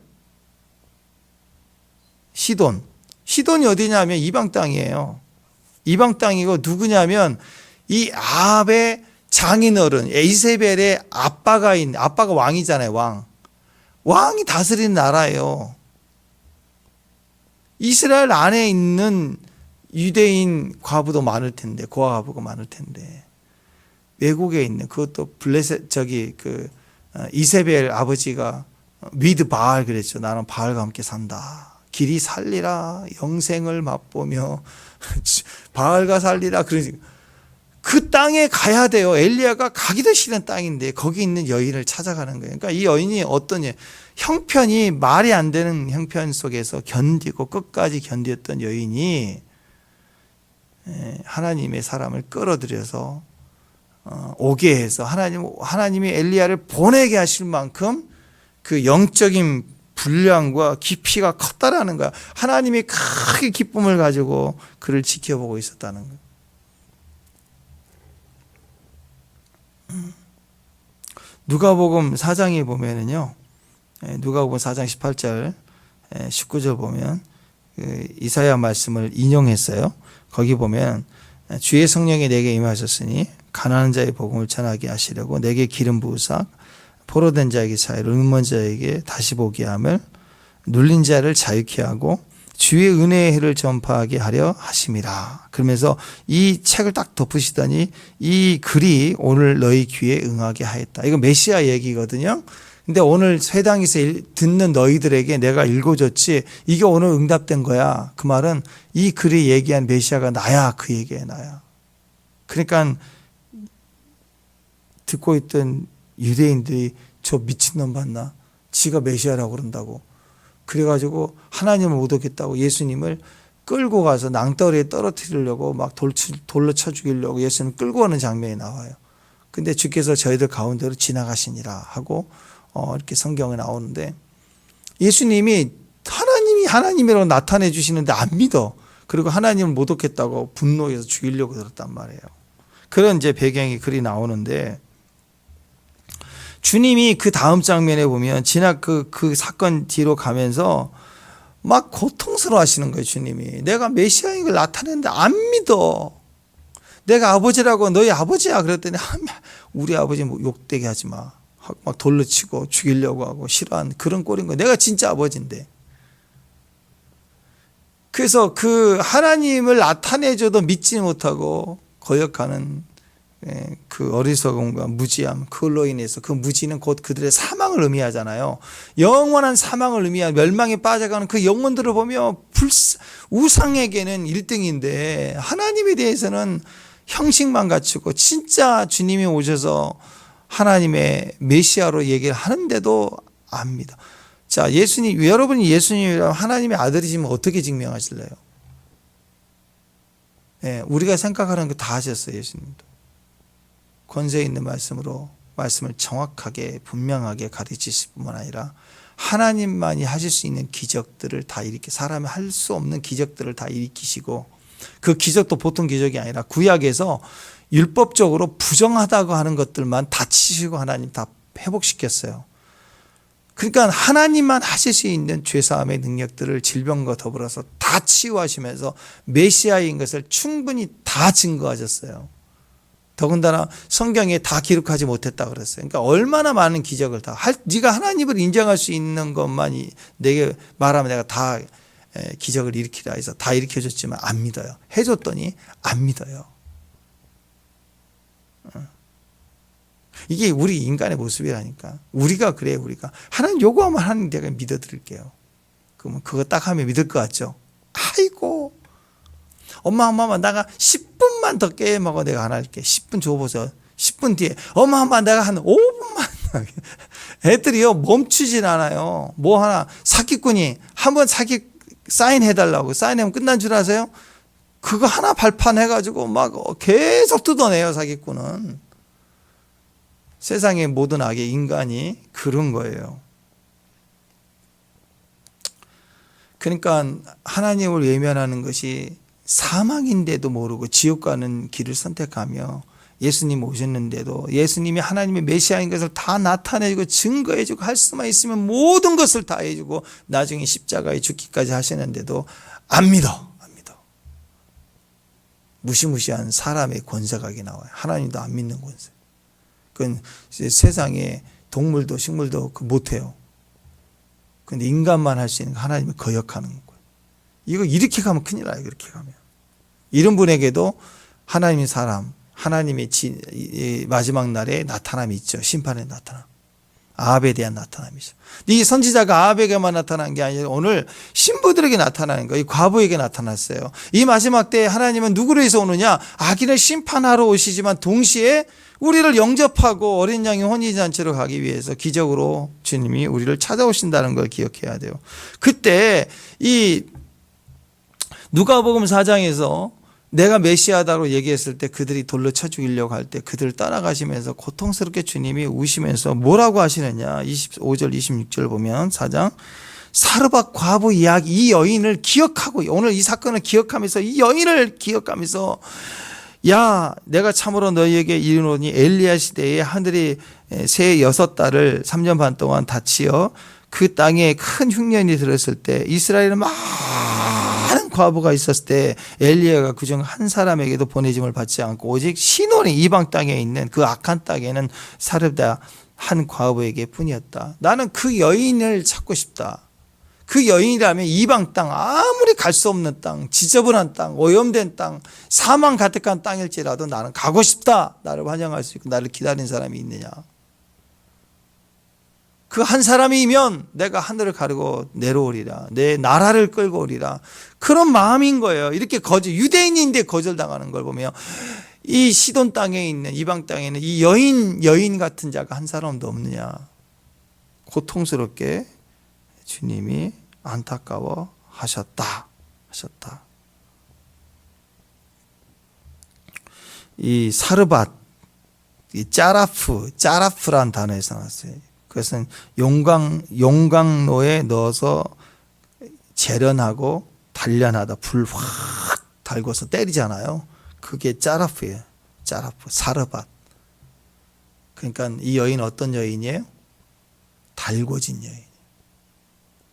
시돈이 어디냐면 이방 땅이에요. 이방 땅이고 누구냐면 이 아합의 장인어른 이세벨의 아빠가 왕이잖아요. 왕이 다스리는 나라예요. 이스라엘 안에 있는 유대인 과부도 많을 텐데, 고아과부가 많을 텐데, 외국에 있는 그것도 이세벨 아버지가 위드 바알 그랬죠. 나는 바알과 함께 산다. 길이 살리라 영생을 맛보며 바알과 살리라. 그러니까 그 땅에 가야 돼요. 엘리야가 가기도 싫은 땅인데 거기 있는 여인을 찾아가는 거예요. 그러니까 이 여인이 형편이 말이 안 되는 형편 속에서 견디고 끝까지 견디었던 여인이 하나님의 사람을 끌어들여서 오게 해서 하나님이 엘리야를 보내게 하실 만큼 그 영적인 분량과 깊이가 컸다라는 거야. 하나님이 크게 기쁨을 가지고 그를 지켜보고 있었다는 거야. 누가복음 4장에 보면은요, 누가복음 4장 18절, 19절 보면 이사야 말씀을 인용했어요. 거기 보면 주의 성령이 내게 임하셨으니 가난한 자의 복음을 전하게 하시려고 내게 기름 부으사 포로된 자에게 자유를, 의문한 자에게 다시 보게 함을, 눌린 자를 자유케 하고 주의 은혜의 해를 전파하게 하려 하심이라. 그러면서 이 책을 딱 덮으시더니 이 글이 오늘 너희 귀에 응하게 하였다. 이거 메시아 얘기거든요. 근데 오늘 회당에서 듣는 너희들에게 내가 읽어줬지 이게 오늘 응답된 거야. 그 말은 이 글이 얘기한 메시아가 나야. 그 얘기야, 나야. 그러니까 듣고 있던 유대인들이 저 미친놈 봤나? 지가 메시아라고 그런다고. 그래가지고 하나님을 모독했다고 예수님을 끌고 가서 낭떠러리에 떨어뜨리려고 막 돌로 쳐 죽이려고 예수님 끌고 오는 장면이 나와요. 근데 주께서 저희들 가운데로 지나가시니라 하고 이렇게 성경에 나오는데, 예수님이 하나님이라고 나타내 주시는데 안 믿어. 그리고 하나님을 모독했다고 분노해서 죽이려고 들었단 말이에요. 그런 이제 배경이 글이 나오는데, 주님이 그 다음 장면에 보면 그 사건 뒤로 가면서 막 고통스러워 하시는 거예요. 주님이 내가 메시아인 걸 나타냈는데 안 믿어. 내가 아버지라고, 너희 아버지야 그랬더니 우리 아버지 뭐 욕되게 하지 마. 막 돌로 치고 죽이려고 하고 싫어하는 그런 꼴인 거예요. 내가 진짜 아버지인데. 그래서 그 하나님을 나타내줘도 믿지 못하고 거역하는 그 어리석음과 무지함, 그걸로 인해서 그 무지는 곧 그들의 사망을 의미하잖아요. 영원한 사망을 의미한 멸망에 빠져가는 그 영혼들을 보며 우상에게는 1등인데 하나님에 대해서는 형식만 갖추고 진짜 주님이 오셔서 하나님의 메시아로 얘기를 하는데도 안 믿어. 자, 여러분이 예수님이라면 하나님의 아들이시면 어떻게 증명하실래요? 우리가 생각하는 거 다 하셨어요. 예수님도. 권세 있는 말씀으로 말씀을 정확하게 분명하게 가르치실 뿐만 아니라 하나님만이 하실 수 있는 기적들을 다 사람이 할 수 없는 기적들을 다 일으키시고, 그 기적도 보통 기적이 아니라 구약에서 율법적으로 부정하다고 하는 것들만 다 치시고 하나님 다 회복시켰어요. 그러니까 하나님만 하실 수 있는 죄사함의 능력들을 질병과 더불어서 다 치유하시면서 메시아인 것을 충분히 다 증거하셨어요. 더군다나 성경에 다 기록하지 못했다 그랬어요. 그러니까 얼마나 많은 기적을 다 네가 하나님을 인정할 수 있는 것만 내게 말하면 내가 다 기적을 일으키라 해서 다 일으켜줬지만 안 믿어요. 해줬더니 안 믿어요. 이게 우리 인간의 모습이라니까. 우리가 그래요. 우리가 하나님 요구하면 하나님 내가 믿어드릴게요. 그러면 그거 딱 하면 믿을 것 같죠. 아이고 엄마 내가 10분만 더 게임하고 내가 하나 할게. 10분 줘보세요. 10분 뒤에 엄마 내가 한 5분만 애들이요 멈추진 않아요. 뭐 하나 사기꾼이 한번 사기 사인해달라고 사인하면 끝난 줄 아세요? 그거 하나 발판해가지고 막 계속 뜯어내요. 사기꾼은. 세상의 모든 악의 인간이 그런 거예요. 그러니까 하나님을 외면하는 것이 사망인데도 모르고 지옥 가는 길을 선택하며 예수님 오셨는데도 예수님이 하나님의 메시아인 것을 다 나타내주고 증거해주고 할 수만 있으면 모든 것을 다 해주고 나중에 십자가에 죽기까지 하시는데도 안 믿어. 무시무시한 사람의 권세각이 나와요. 하나님도 안 믿는 권세. 그건 세상에 동물도 식물도 못해요. 근데 인간만 할 수 있는 하나님을 거역하는 거예요. 이거 이렇게 가면 큰일 나요. 그렇게 가면. 이런 분에게도 하나님의 사람, 하나님의 마지막 날에 나타남이 있죠. 심판의 나타남. 아합에 대한 나타남이죠. 이 선지자가 아합에게만 나타난 게 아니라 오늘 신부들에게 나타나는 거예요. 이 과부에게 나타났어요. 이 마지막 때에 하나님은 누구를 위해서 오느냐? 악인을 심판하러 오시지만 동시에 우리를 영접하고 어린 양의 혼인잔치로 가기 위해서 기적으로 주님이 우리를 찾아오신다는 걸 기억해야 돼요. 그때 이 누가복음 4장에서 내가 메시아다로 얘기했을 때 그들이 돌로 쳐 죽이려고 할 때 그들을 따라가시면서 고통스럽게 주님이 우시면서 뭐라고 하시느냐. 25절 26절 보면 4장 사르밧 과부 이야기 이 여인을 기억하고 오늘 이 사건을 기억하면서 이 여인을 기억하면서 야 내가 참으로 너희에게 이르노니 엘리야 시대에 하늘이 새 6달을 3년 반 동안 닫히어 그 땅에 큰 흉년이 들었을 때 이스라엘은 많은 과부가 있었을 때 엘리야가 그중 한 사람에게도 보내짐을 받지 않고 오직 시돈이 이방 땅에 있는 그 악한 땅에는 사르밧 한 과부에게 뿐이었다. 나는 그 여인을 찾고 싶다. 그 여인이라면 이방 땅, 아무리 갈 수 없는 땅, 지저분한 땅, 오염된 땅, 사망 가득한 땅일지라도 나는 가고 싶다. 나를 환영할 수 있고 나를 기다리는 사람이 있느냐. 그 한 사람이면 내가 하늘을 가르고 내려오리라. 내 나라를 끌고 오리라. 그런 마음인 거예요. 이렇게 유대인인데 거절당하는 걸 보면 이 시돈 땅에 있는 이방 땅에는 이 여인 같은 자가 한 사람도 없느냐. 고통스럽게 주님이 안타까워 하셨다. 이 사르밧, 이 짜라프란 단어에서 나왔어요. 그것은 용광로에 넣어서 재련하고 단련하다 불 확 달궈서 때리잖아요. 그게 짜라프예요. 사르밧. 그러니까 이 여인은 어떤 여인이에요? 달궈진 여인.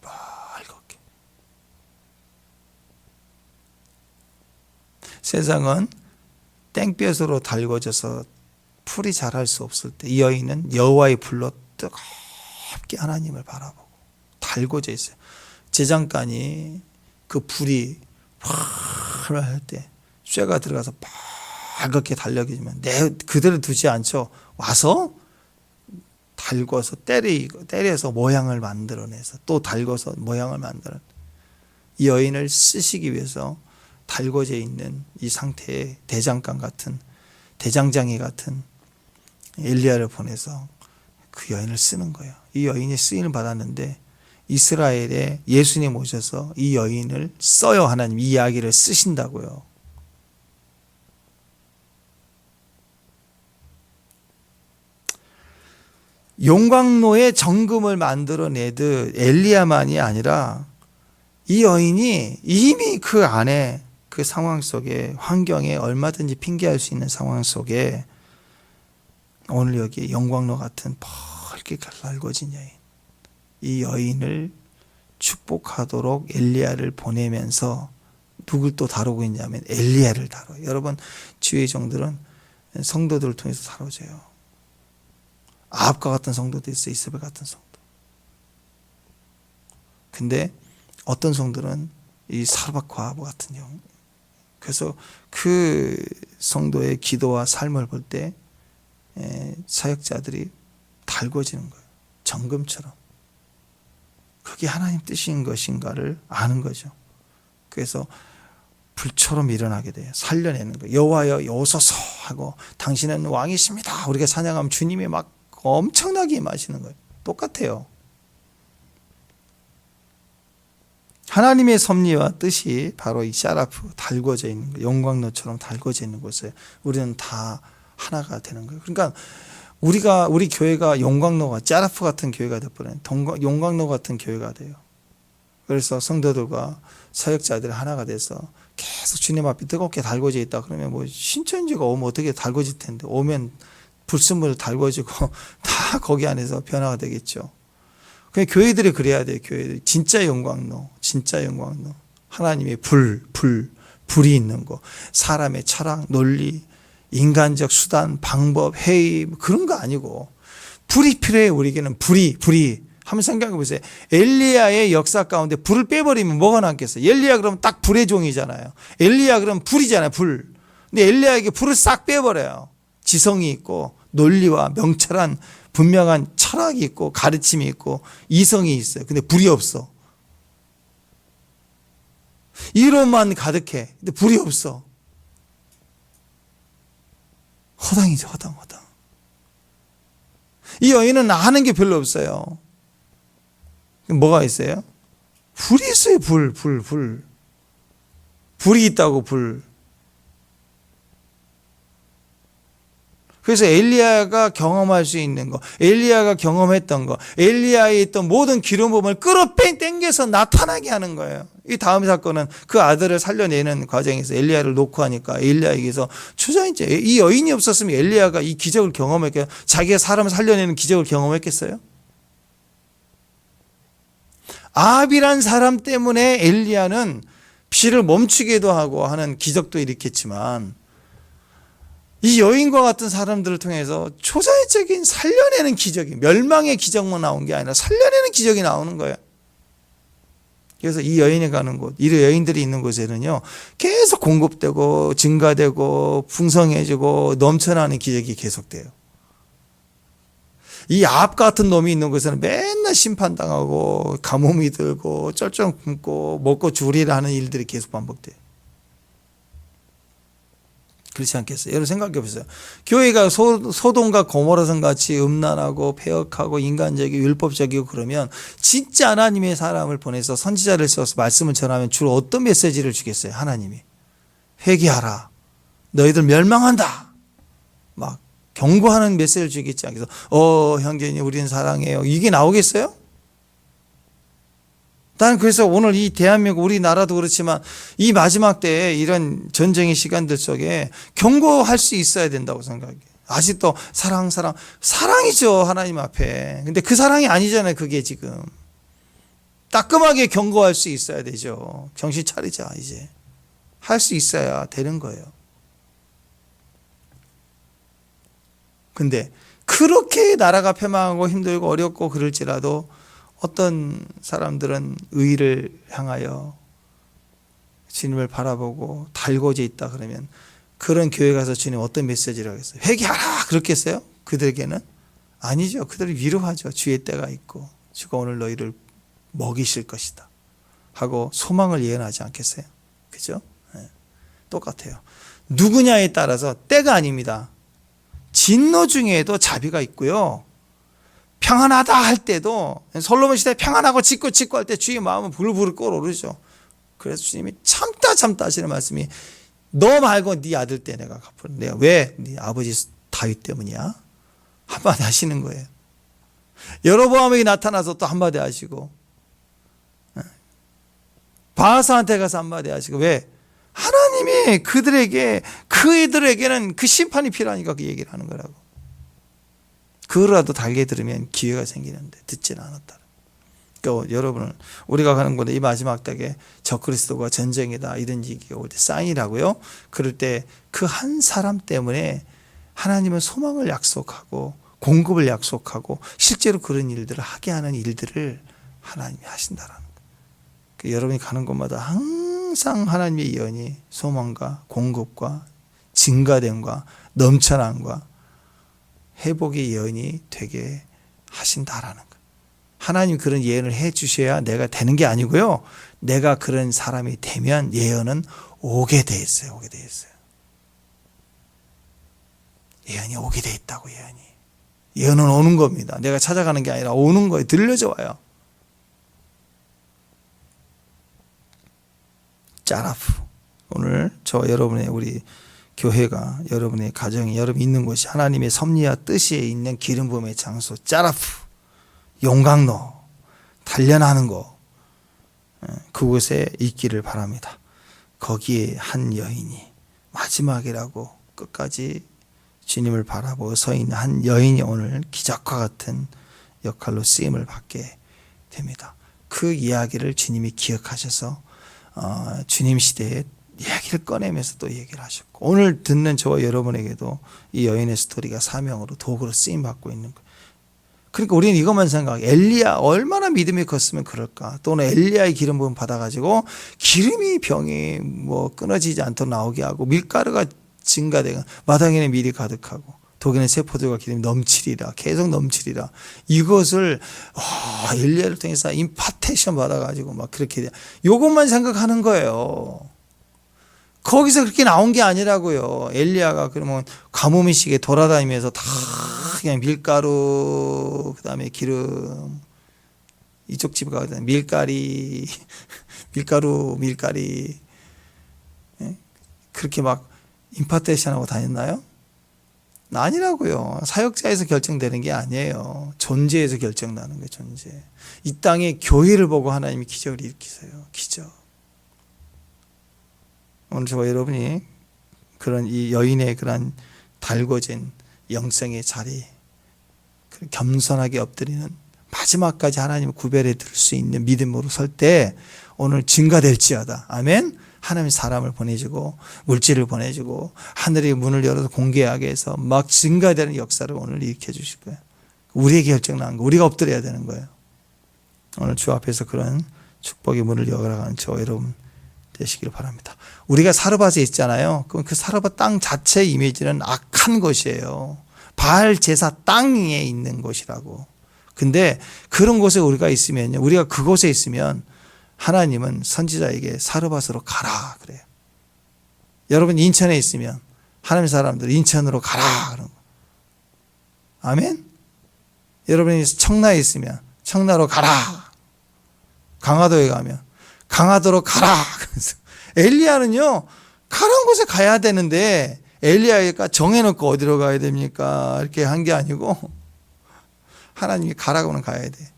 빨갛게. 세상은 땡볕으로 달궈져서 풀이 자랄 수 없을 때 이 여인은 여호와의 불로 뜨겁게 하나님을 바라보고 달궈져 있어요. 제장간이 그 불이 확 할 때 쇠가 들어가서 빨갛게 달려지면 그대로 두지 않죠. 와서 달궈서 때려서 모양을 만들어내서 또 달궈서 모양을 만들어 이 여인을 쓰시기 위해서 달궈져 있는 이 상태의 대장간 같은 대장장이 같은 엘리야를 보내서 그 여인을 쓰는 거예요. 이 여인이 쓰임을 받았는데 이스라엘에 예수님 오셔서 이 여인을 써요. 하나님 이 이야기를 쓰신다고요. 용광로에 정금을 만들어내듯 엘리야만이 아니라 이 여인이 이미 그 안에 그 상황 속에 환경에 얼마든지 핑계할 수 있는 상황 속에 오늘 여기 영광로 같은 그렇게 달궈진 여인. 이 여인을 축복하도록 엘리야를 보내면서 누굴 또 다루고 있냐면 엘리야를 다뤄요. 여러분, 주의 종들은 성도들을 통해서 다뤄져요. 아합과 같은 성도도 있어요. 이세벨 같은 성도. 근데 어떤 성들은 이 사르밧과 아합 같은 영. 그래서 그 성도의 기도와 삶을 볼 때 사역자들이 달궈지는 거예요. 정금처럼. 그게 하나님 뜻인 것인가를 아는 거죠. 그래서 불처럼 일어나게 돼요. 살려내는 거예요. 여호와여 여호소서 하고 당신은 왕이십니다. 우리가 찬양하면 주님이 막 엄청나게 임하시는 거예요. 똑같아요. 하나님의 섭리와 뜻이 바로 이 샤라프, 달궈져 있는 거예요. 용광로처럼 달궈져 있는 곳에 우리는 다 하나가 되는 거예요. 그러니까 우리 교회가 용광로가 샤라프 같은 교회가 되어버려요. 용광로 같은 교회가 돼요. 그래서 성도들과 사역자들이 하나가 돼서 계속 주님 앞에 뜨겁게 달궈져 있다 그러면 뭐 신천지가 오면 어떻게 달궈질 텐데, 오면 불순물 달궈지고 다 거기 안에서 변화가 되겠죠. 그냥 교회들이 그래야 돼요. 교회들이 진짜 용광로, 진짜 용광로. 하나님의 불이 있는 거. 사람의 철학, 논리, 인간적 수단, 방법, 회의 그런 거 아니고 불이 필요해. 우리에게는 불이. 한번 생각해 보세요. 엘리야의 역사 가운데 불을 빼버리면 뭐가 남겠어요? 엘리야 그러면 딱 불의 종이잖아요. 엘리야 그러면 불이잖아요. 불. 근데 엘리야에게 불을 싹 빼버려요. 지성이 있고 논리와 명철한 분명한 철학이 있고 가르침이 있고 이성이 있어요. 근데 불이 없어. 이론만 가득해. 근데 불이 없어. 허당이죠. 허당. 이 여인은 아는 게 별로 없어요. 뭐가 있어요? 불이 있어요. 불. 불이 있다고, 불. 그래서 엘리야가 경험할 수 있는 거, 엘리야가 경험했던 거, 엘리야에 있던 모든 기름 부음을 끌어당겨서 나타나게 하는 거예요. 이 다음 사건은 그 아들을 살려내는 과정에서 엘리야를 놓고 하니까 엘리야에게서 초자인제, 이 여인이 없었으면 엘리야가 이 기적을 경험했겠어요? 자기가 사람을 살려내는 기적을 경험했겠어요? 아합이란 사람 때문에 엘리야는 비를 멈추기도 하고 하는 기적도 일으켰지만 이 여인과 같은 사람들을 통해서 초자연적인 살려내는 기적이, 멸망의 기적만 나온 게 아니라 살려내는 기적이 나오는 거예요. 그래서 이 여인이 가는 곳, 이 여인들이 있는 곳에는요 계속 공급되고 증가되고 풍성해지고 넘쳐나는 기적이 계속돼요. 이 아합 같은 놈이 있는 곳에는 맨날 심판당하고 가뭄이 들고 쩔쩔 굶고 먹고 죽으리라 하는 일들이 계속 반복돼요. 그렇지 않겠어요? 여러분 생각해 보세요. 교회가 소돔과 고모라성 같이 음란하고 폐역하고 인간적이고 율법적이고 그러면 진짜 하나님의 사람을 보내서 선지자를 써서 말씀을 전하면 주로 어떤 메시지를 주겠어요? 하나님이 회개하라, 너희들 멸망한다, 막 경고하는 메시지를 주겠지 않겠어? 형제님 우리는 사랑해요, 이게 나오겠어요? 나는 그래서 오늘 이 대한민국 우리나라도 그렇지만 이 마지막 때에 이런 전쟁의 시간들 속에 경고할 수 있어야 된다고 생각해요. 아직도 사랑이죠, 하나님 앞에. 근데 그 사랑이 아니잖아요. 그게 지금 따끔하게 경고할 수 있어야 되죠. 정신 차리자. 이제 할 수 있어야 되는 거예요. 근데 그렇게 나라가 패망하고 힘들고 어렵고 그럴지라도 어떤 사람들은 의를 향하여 주님을 바라보고 달궈져 있다 그러면 그런 교회 가서 주님 어떤 메시지를 하겠어요? 회개하라 그렇겠어요? 그들에게는? 아니죠. 그들을 위로하죠. 주의 때가 있고 주가 오늘 너희를 먹이실 것이다 하고 소망을 예언하지 않겠어요? 그죠? 네. 똑같아요. 누구냐에 따라서 때가 아닙니다. 진노 중에도 자비가 있고요. 평안하다 할 때도 솔로몬 시대에 평안하고 짓고 할 때 주의 마음은 부글부글 끓어오르죠. 그래서 주님이 참다 하시는 말씀이 너 말고 네 아들 때 내가 갚을. 내가 왜? 네 아버지 다윗 때문이야? 한마디 하시는 거예요. 여로보암에게 나타나서 또 한마디 하시고 바하사한테 가서 한마디 하시고 왜? 하나님이 그들에게는 그 심판이 필요하니까 그 얘기를 하는 거라고. 그거라도 달게 들으면 기회가 생기는데 듣지는 않았다. 그러니까 여러분은 우리가 가는 곳에 이 마지막 때에 적그리스도가 전쟁이다 이런 얘기가 올 때 사인이라고요. 그럴 때 그 한 사람 때문에 하나님은 소망을 약속하고 공급을 약속하고 실제로 그런 일들을 하게 하는 일들을 하나님이 하신다라는 거예요. 그러니까 여러분이 가는 곳마다 항상 하나님의 예언이 소망과 공급과 증가됨과 넘쳐남과 회복의 예언이 되게 하신다라는 거예요. 하나님 그런 예언을 해 주셔야 내가 되는 게 아니고요. 내가 그런 사람이 되면 예언은 오게 돼 있어요. 오게 돼 있어요. 예언이 오게 돼 있다고 예언이. 예언은 오는 겁니다. 내가 찾아가는 게 아니라 오는 거예요. 들려져 와요. 짜라프. 오늘 저 여러분의 우리 교회가 여러분의 가정이 여러분 있는 곳이 하나님의 섭리와 뜻이 있는 기름 부음의 장소 짜라프. 용광로 단련하는 거 그곳에 있기를 바랍니다. 거기에 한 여인이 마지막이라고 끝까지 주님을 바라보고 서 있는 한 여인이 오늘 기적과 같은 역할로 쓰임을 받게 됩니다. 그 이야기를 주님이 기억하셔서 주님 시대에 이야기를 꺼내면서 또 얘기를 하셨고 오늘 듣는 저와 여러분에게도 이 여인의 스토리가 사명으로 도구로 쓰임 받고 있는 거예요. 그러니까 우리는 이것만 생각해. 엘리야 얼마나 믿음이 컸으면 그럴까. 또는 엘리야의 기름 부음 받아가지고 기름이 병이 끊어지지 않도록 나오게 하고 밀가루가 증가되고 마당에는 밀이 가득하고 독에는 세포들과 기름이 넘치리라. 계속 넘치리라. 이것을 엘리야를 통해서 임파테이션 받아가지고 막 그렇게 이것만 생각하는 거예요. 거기서 그렇게 나온 게 아니라고요. 엘리야가 그러면 가뭄이시게 돌아다니면서 다 그냥 밀가루 그다음에 기름 이쪽 집에 가면 밀가리 그렇게 막 임파테이션하고 다녔나요? 아니라고요. 사역자에서 결정되는 게 아니에요. 존재에서 결정나는 거예요. 존재. 이 땅에 교회를 보고 하나님이 기적을 일으키세요. 기적. 오늘 저와 여러분이 그런 이 여인의 그런 달궈진 영성의 자리, 겸손하게 엎드리는 마지막까지 하나님을 구별해 들 수 있는 믿음으로 설 때 오늘 증가될지어다. 아멘. 하나님 사람을 보내주고 물질을 보내주고 하늘의 문을 열어서 공개하게 해서 막 증가되는 역사를 오늘 일으켜 주실 거예요. 우리에게 결정난 거, 우리가 엎드려야 되는 거예요. 오늘 주 앞에서 그런 축복의 문을 열어가는 저와 여러분 되시기를 바랍니다. 우리가 사르밧에 있잖아요. 그럼 그 사르밧 땅 자체의 이미지는 악한 것이에요. 바알 제사 땅에 있는 곳이라고. 근데 그런 곳에 우리가 있으면요. 우리가 그곳에 있으면 하나님은 선지자에게 사르밧으로 가라 그래요. 여러분 인천에 있으면 하나님 사람들 인천으로 가라 그런 거. 아멘. 여러분이 청라에 있으면 청라로 가라. 강화도에 가면 강화도로 가라. 그래서 엘리야는요 가는 곳에 가야 되는데 엘리야가 정해놓고 어디로 가야 됩니까? 이렇게 한 게 아니고 하나님이 가라고는 가야 돼.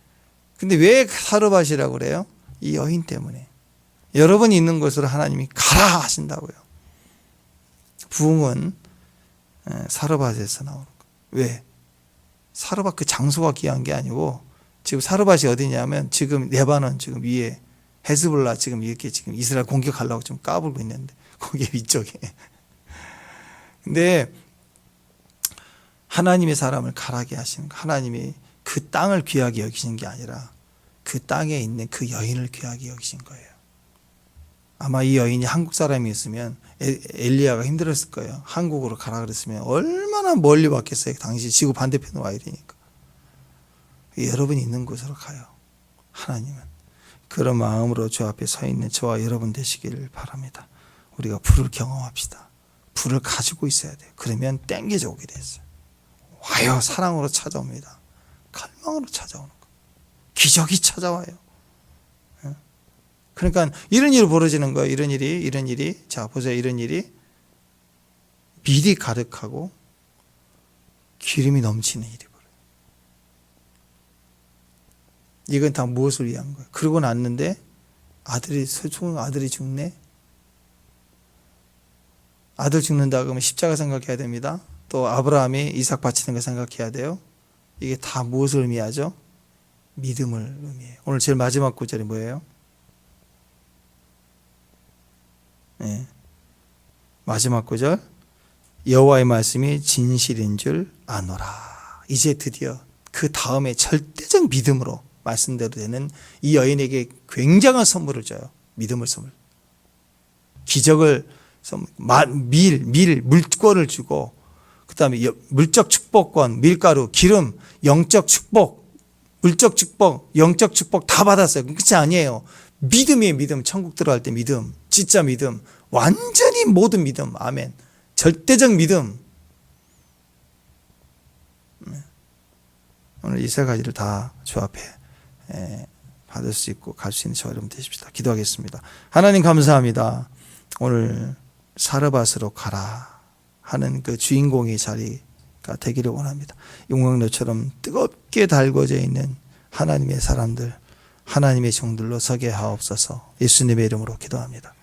근데 왜 사르밧이라고 그래요? 이 여인 때문에. 여러분이 있는 곳으로 하나님이 가라 하신다고요. 부흥은 사르밧에서 나오는 거예요. 왜? 사르밧 그 장소가 귀한 게 아니고 지금 사르밧이 어디냐면 지금 레바논 지금 위에 헤즈볼라 지금 이렇게 지금 이스라엘 공격하려고 좀 까불고 있는데 거기 위쪽에. 근데 하나님의 사람을 가라게 하시는 거. 하나님이 그 땅을 귀하게 여기시는 게 아니라 그 땅에 있는 그 여인을 귀하게 여기신 거예요. 아마 이 여인이 한국 사람이었으면 엘리야가 힘들었을 거예요. 한국으로 가라 그랬으면 얼마나 멀리 왔겠어요. 당시 지구 반대편으로 와 이러니까. 여러분이 있는 곳으로 가요. 하나님은. 그런 마음으로 주 앞에 서 있는 저와 여러분 되시기를 바랍니다. 우리가 불을 경험합시다. 불을 가지고 있어야 돼요. 그러면 땡겨져 오게 됐어요. 와요. 사랑으로 찾아옵니다. 갈망으로 찾아오는 거. 기적이 찾아와요. 그러니까 이런 일이 벌어지는 거예요. 이런 일이. 자, 보세요. 이런 일이 밀이 가득하고 기름이 넘치는 일이 벌어요. 이건 다 무엇을 위한 거예요? 그러고 났는데 소중 아들이 죽네. 아들 죽는다 그러면 십자가 생각해야 됩니다. 또 아브라함이 이삭 바치는 거 생각해야 돼요. 이게 다 무엇을 의미하죠? 믿음을 의미해요. 오늘 제일 마지막 구절이 뭐예요? 네. 마지막 구절, 여호와의 말씀이 진실인 줄 아노라. 이제 드디어 그 다음에 절대적 믿음으로 말씀대로 되는 이 여인에게 굉장한 선물을 줘요. 믿음을 선물. 기적을 선물, 물권을 주고, 그 다음에 물적 축복권, 밀가루, 기름, 영적 축복, 물적 축복, 영적 축복 다 받았어요. 끝이 아니에요. 믿음이에요. 믿음. 천국 들어갈 때 믿음. 진짜 믿음. 완전히 모든 믿음. 아멘. 절대적 믿음. 오늘 이 세 가지를 다 주 앞에 받을 수 있고 갈 수 있는 저와 여러분 되십시다. 기도하겠습니다. 하나님 감사합니다. 오늘 사르밧으로 가라 하는 그 주인공의 자리가 되기를 원합니다. 용광로처럼 뜨겁게 달궈져 있는 하나님의 사람들, 하나님의 종들로 서게 하옵소서. 예수님의 이름으로 기도합니다.